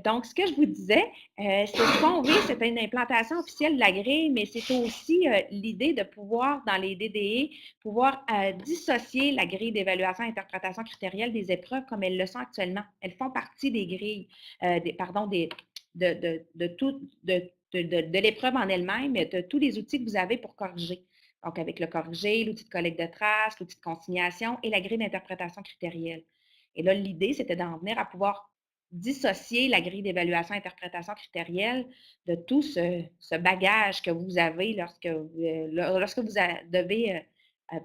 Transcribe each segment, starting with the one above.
Donc, ce que je vous disais, c'est ce qu'on veut, c'est une implantation officielle de la grille, mais c'est aussi l'idée de pouvoir, dans les DDE, pouvoir dissocier la grille d'évaluation et interprétation critérielle des épreuves comme elles le sont actuellement. Elles font partie des grilles, de l'épreuve en elle-même, de tous les outils que vous avez pour corriger. Donc, avec le corrigé, l'outil de collecte de traces, l'outil de consignation et la grille d'interprétation critérielle. Et là, l'idée, c'était d'en venir à pouvoir dissocier la grille d'évaluation interprétation critérielle de tout ce bagage que vous avez lorsque vous devez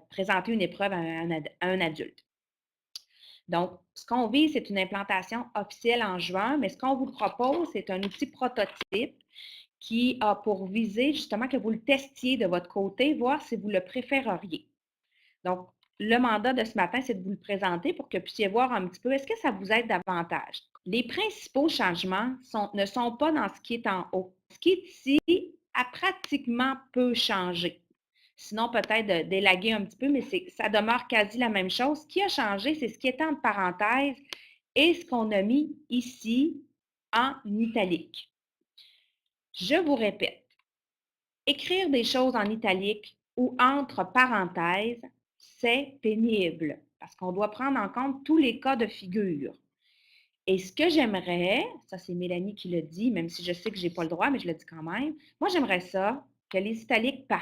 présenter une épreuve à un adulte. Donc, ce qu'on vise, c'est une implantation officielle en juin, mais ce qu'on vous propose, c'est un outil prototype qui a pour viser justement que vous le testiez de votre côté, voir si vous le préféreriez. Donc, le mandat de ce matin, c'est de vous le présenter pour que vous puissiez voir un petit peu, est-ce que ça vous aide davantage? Les principaux changements ne sont pas dans ce qui est en haut. Ce qui est ici a pratiquement peu changé. Sinon, peut-être d'élaguer un petit peu, mais ça demeure quasi la même chose. Ce qui a changé, c'est ce qui est en parenthèse et ce qu'on a mis ici en italique. Je vous répète, écrire des choses en italique ou entre parenthèses, c'est pénible parce qu'on doit prendre en compte tous les cas de figure. Et ce que j'aimerais, ça c'est Mélanie qui le dit, même si je sais que je n'ai pas le droit, mais je le dis quand même, moi j'aimerais ça que les italiques partent,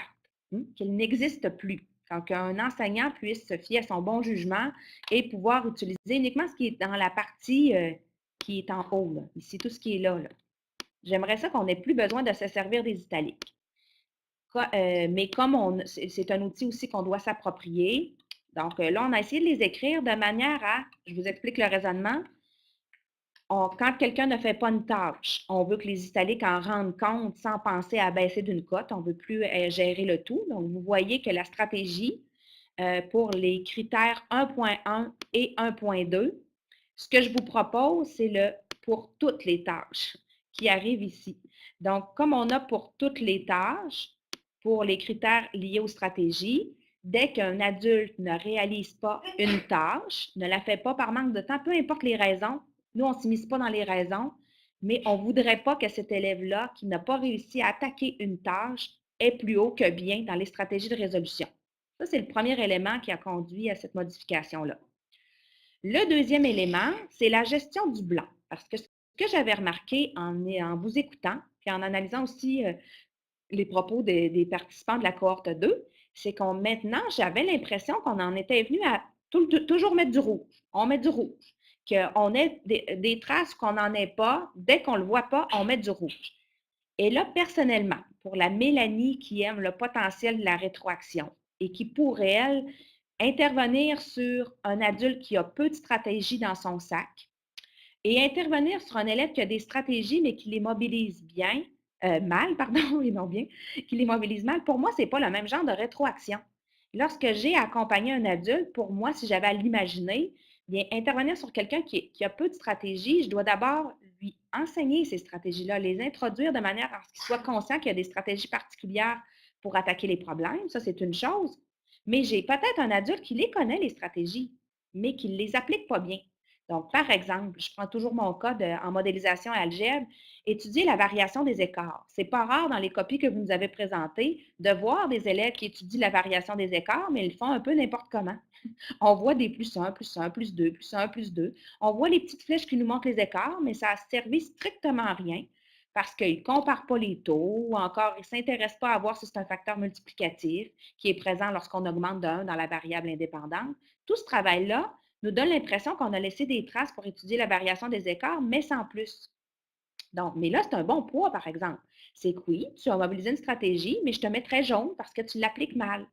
qu'ils n'existent plus, qu'un enseignant puisse se fier à son bon jugement et pouvoir utiliser uniquement ce qui est dans la partie qui est en haut, là, ici, tout ce qui est là. J'aimerais ça qu'on n'ait plus besoin de se servir des italiques. Mais comme c'est un outil aussi qu'on doit s'approprier, donc là, on a essayé de les écrire de manière à, je vous explique le raisonnement, quand quelqu'un ne fait pas une tâche, on veut que les italiques en rendent compte sans penser à baisser d'une cote, on ne veut plus gérer le tout. Donc, vous voyez que la stratégie pour les critères 1.1 et 1.2, ce que je vous propose, c'est pour toutes les tâches qui arrivent ici. Donc, comme on a pour toutes les tâches, pour les critères liés aux stratégies, dès qu'un adulte ne réalise pas une tâche, ne la fait pas par manque de temps, peu importe les raisons, nous, on ne s'immisce pas dans les raisons, mais on ne voudrait pas que cet élève-là, qui n'a pas réussi à attaquer une tâche, ait plus haut que bien dans les stratégies de résolution. Ça, c'est le premier élément qui a conduit à cette modification-là. Le deuxième élément, c'est la gestion du blanc. Parce que ce que j'avais remarqué en vous écoutant, puis en analysant aussi les propos des participants de la cohorte 2, c'est qu'on maintenant, j'avais l'impression qu'on en était venu à toujours mettre du rouge. On met du rouge. Qu'on ait des traces qu'on n'en ait pas, dès qu'on ne le voit pas, on met du rouge. Et là, personnellement, pour la Mélanie qui aime le potentiel de la rétroaction et qui pourrait, elle, intervenir sur un adulte qui a peu de stratégies dans son sac et intervenir sur un élève qui a des stratégies, mais qui les mobilise bien, mal, pardon, et non bien, qui les mobilise mal, pour moi, ce n'est pas le même genre de rétroaction. Lorsque j'ai accompagné un adulte, pour moi, si j'avais à l'imaginer, bien, intervenir sur quelqu'un qui a peu de stratégies, je dois d'abord lui enseigner ces stratégies-là, les introduire de manière à ce qu'il soit conscient qu'il y a des stratégies particulières pour attaquer les problèmes. Ça, c'est une chose. Mais j'ai peut-être un adulte qui les connaît, les stratégies, mais qui ne les applique pas bien. Donc, par exemple, je prends toujours mon cas en modélisation algèbre, étudier la variation des écarts. Ce n'est pas rare dans les copies que vous nous avez présentées de voir des élèves qui étudient la variation des écarts, mais ils le font un peu n'importe comment. On voit des plus 1, plus 1, plus 2, plus 1, plus 2. On voit les petites flèches qui nous montrent les écarts, mais ça a servi strictement à rien parce qu'ils ne comparent pas les taux ou encore ils ne s'intéressent pas à voir si c'est un facteur multiplicatif qui est présent lorsqu'on augmente de 1 dans la variable indépendante. Tout ce travail-là nous donne l'impression qu'on a laissé des traces pour étudier la variation des écarts, mais sans plus. Donc, mais là, c'est un bon poids, par exemple. C'est que oui, tu as mobilisé une stratégie, mais je te mettrais jaune parce que tu l'appliques mal.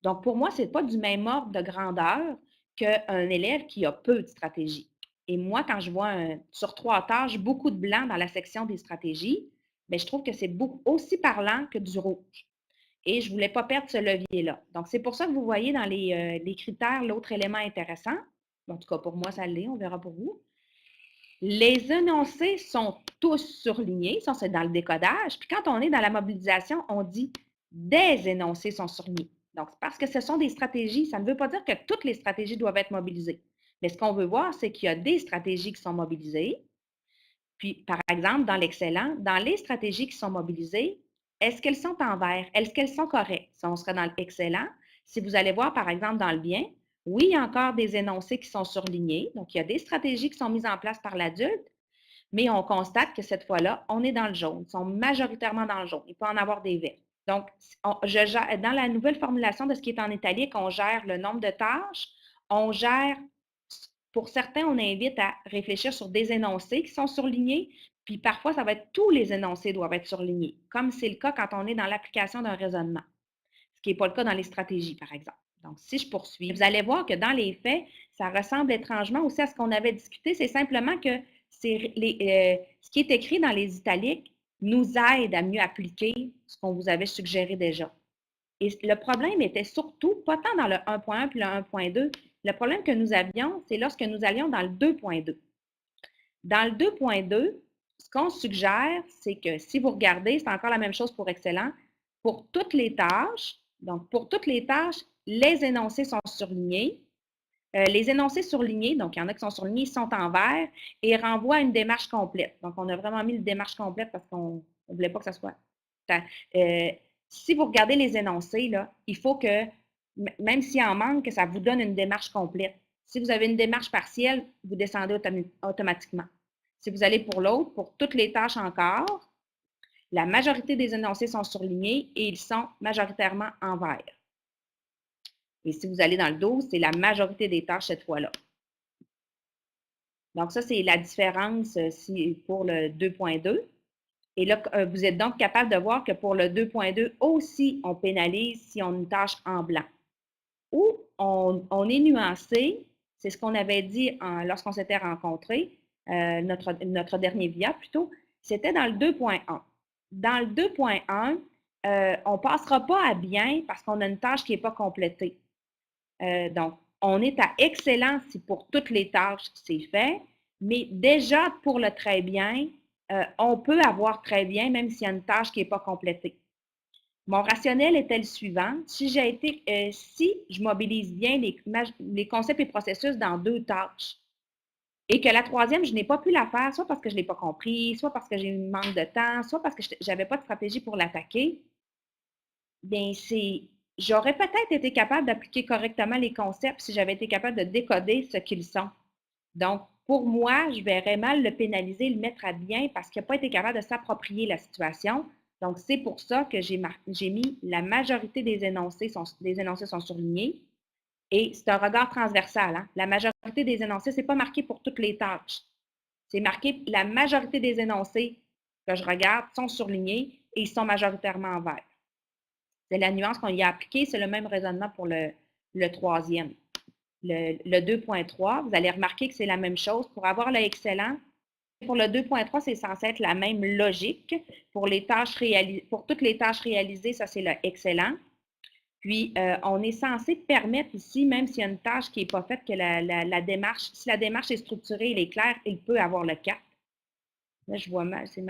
Donc, pour moi, ce n'est pas du même ordre de grandeur qu'un élève qui a peu de stratégie. Et moi, quand je vois sur 3 tâches beaucoup de blanc dans la section des stratégies, bien, je trouve que c'est aussi parlant que du rouge. Et je ne voulais pas perdre ce levier-là. Donc, c'est pour ça que vous voyez dans les critères l'autre élément intéressant. En tout cas, pour moi, ça l'est, on verra pour vous. Les énoncés sont tous surlignés, ça c'est dans le décodage. Puis quand on est dans la mobilisation, on dit des énoncés sont surlignés. Donc, c'est parce que ce sont des stratégies. Ça ne veut pas dire que toutes les stratégies doivent être mobilisées. Mais ce qu'on veut voir, c'est qu'il y a des stratégies qui sont mobilisées, Puis, par exemple, dans l'excellent, dans les stratégies qui sont mobilisées, est-ce qu'elles sont en vert? Est-ce qu'elles sont correctes? Si on serait dans l'excellent, si vous allez voir, par exemple, dans le bien, oui, il y a encore des énoncés qui sont surlignés. Donc, il y a des stratégies qui sont mises en place par l'adulte, mais on constate que cette fois-là, on est dans le jaune. Ils sont majoritairement dans le jaune. Il peut en avoir des verts. Donc, dans la nouvelle formulation de ce qui est en italique, on gère le nombre de tâches, on gère, pour certains, on invite à réfléchir sur des énoncés qui sont surlignés, puis parfois, ça va être tous les énoncés doivent être surlignés, comme c'est le cas quand on est dans l'application d'un raisonnement, ce qui n'est pas le cas dans les stratégies, par exemple. Donc, si je poursuis, vous allez voir que dans les faits, ça ressemble étrangement aussi à ce qu'on avait discuté. C'est simplement que ce qui est écrit dans les italiques nous aide à mieux appliquer ce qu'on vous avait suggéré déjà. Et le problème était surtout, pas tant dans le 1.1 puis le 1.2, le problème que nous avions, c'est lorsque nous allions dans le 2.2. Dans le 2.2, ce qu'on suggère, c'est que si vous regardez, c'est encore la même chose pour Excellent. Pour toutes les tâches, donc pour toutes les tâches, les énoncés sont surlignés. Les énoncés surlignés, donc il y en a qui sont surlignés, ils sont en vert et renvoient à une démarche complète. Donc, on a vraiment mis une démarche complète parce qu'on ne voulait pas que ça soit. Si vous regardez les énoncés, là, il faut que, même s'il en manque, que ça vous donne une démarche complète. Si vous avez une démarche partielle, vous descendez automatiquement. Si vous allez pour l'autre, pour toutes les tâches encore, la majorité des énoncés sont surlignés et ils sont majoritairement en vert. Et si vous allez dans le 12, c'est la majorité des tâches cette fois-là. Donc, ça, c'est la différence pour le 2.2. Et là, vous êtes donc capable de voir que pour le 2.2 aussi, on pénalise si on a une tâche en blanc. Ou on est nuancé, c'est ce qu'on avait dit lorsqu'on s'était rencontrés, notre dernier VIA plutôt, c'était dans le 2.1. Dans le 2.1, on ne passera pas à bien parce qu'on a une tâche qui n'est pas complétée. Donc, on est à excellent si pour toutes les tâches, c'est fait, mais déjà pour le très bien, on peut avoir très bien même s'il y a une tâche qui n'est pas complétée. Mon rationnel était le suivant. Si je mobilise bien les concepts et processus dans 2 tâches et que la troisième, je n'ai pas pu la faire, soit parce que je ne l'ai pas compris, soit parce que j'ai eu un manque de temps, soit parce que je n'avais pas de stratégie pour l'attaquer, bien, j'aurais peut-être été capable d'appliquer correctement les concepts si j'avais été capable de décoder ce qu'ils sont. Donc, pour moi, je verrais mal le pénaliser, le mettre à bien parce qu'il n'a pas été capable de s'approprier la situation. Donc, c'est pour ça que j'ai mis la majorité des énoncés sont surlignés. Et c'est un regard transversal. Hein? La majorité des énoncés, ce n'est pas marqué pour toutes les tâches. C'est marqué la majorité des énoncés que je regarde sont surlignés et ils sont majoritairement en vert. C'est la nuance qu'on y a appliquée. C'est le même raisonnement pour le troisième. Le 2.3, vous allez remarquer que c'est la même chose. Pour avoir le excellent, pour le 2.3, c'est censé être la même logique. Pour toutes les tâches réalisées, ça, c'est le excellent. Puis, on est censé permettre ici, même s'il y a une tâche qui n'est pas faite, que la démarche, si la démarche est structurée, elle est claire, il peut avoir le 4. Là, je vois mal, c'est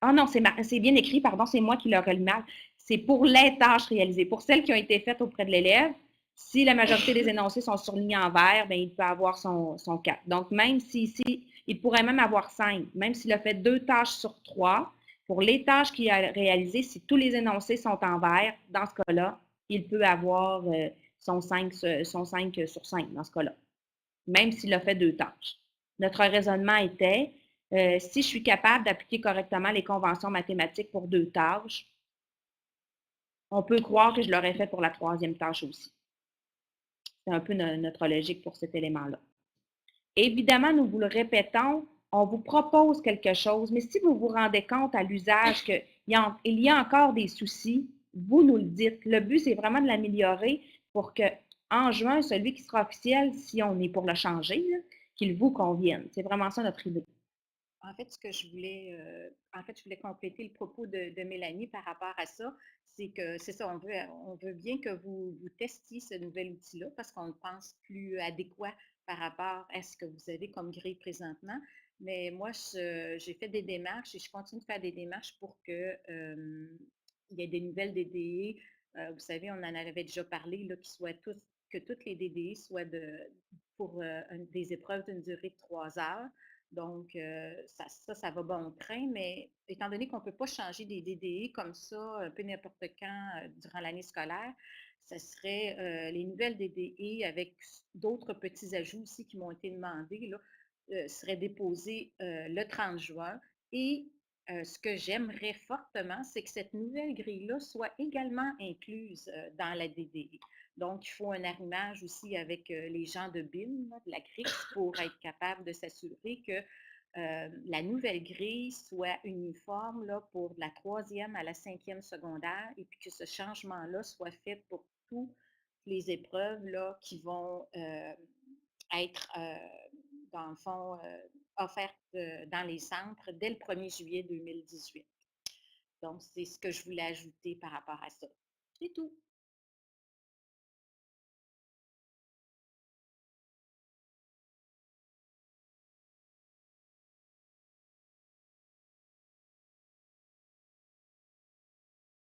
ah non, c'est bien écrit, pardon, c'est moi qui l'aurais le mal. C'est pour les tâches réalisées. Pour celles qui ont été faites auprès de l'élève, si la majorité des énoncés sont surlignés en vert, bien, il peut avoir son 4. Donc, même si ici, il pourrait même avoir 5, même s'il a fait 2 tâches sur 3, pour les tâches qu'il a réalisées, si tous les énoncés sont en vert, dans ce cas-là, il peut avoir son 5 sur 5 dans ce cas-là, même s'il a fait 2 tâches. Notre raisonnement était, si je suis capable d'appliquer correctement les conventions mathématiques pour 2 tâches, on peut croire que je l'aurais fait pour la troisième tâche aussi. C'est un peu notre logique pour cet élément-là. Évidemment, nous vous le répétons, on vous propose quelque chose, mais si vous vous rendez compte à l'usage qu'il y a encore des soucis, vous nous le dites. Le but, c'est vraiment de l'améliorer pour que, en juin, celui qui sera officiel, si on est pour le changer, qu'il vous convienne. C'est vraiment ça notre idée. En fait, je voulais compléter le propos de Mélanie par rapport à ça. C'est ça, on veut bien que vous testiez ce nouvel outil-là parce qu'on le pense plus adéquat par rapport à ce que vous avez comme grille présentement. Mais moi, j'ai fait des démarches et je continue de faire des démarches pour que il y ait des nouvelles DDE. Vous savez, on en avait déjà parlé, là, que toutes les DDE soient pour des épreuves d'une durée de 3 heures. Donc, ça va bon train, mais étant donné qu'on ne peut pas changer des DDE comme ça, un peu n'importe quand, durant l'année scolaire, ça serait, les nouvelles DDE avec d'autres petits ajouts aussi qui m'ont été demandés là, seraient déposés, le 30 juin et ce que j'aimerais fortement, c'est que cette nouvelle grille-là soit également incluse, dans la DDE. Donc, il faut un arrimage aussi avec, les gens de BIM, là, de la CRIX, pour être capable de s'assurer que, la nouvelle grille soit uniforme, là, pour de la troisième à la cinquième secondaire et puis que ce changement-là soit fait pour toutes les épreuves, là, qui vont, être, dans le fond, offertes, dans les centres dès le 1er juillet 2018. Donc c'est ce que je voulais ajouter par rapport à ça. C'est tout.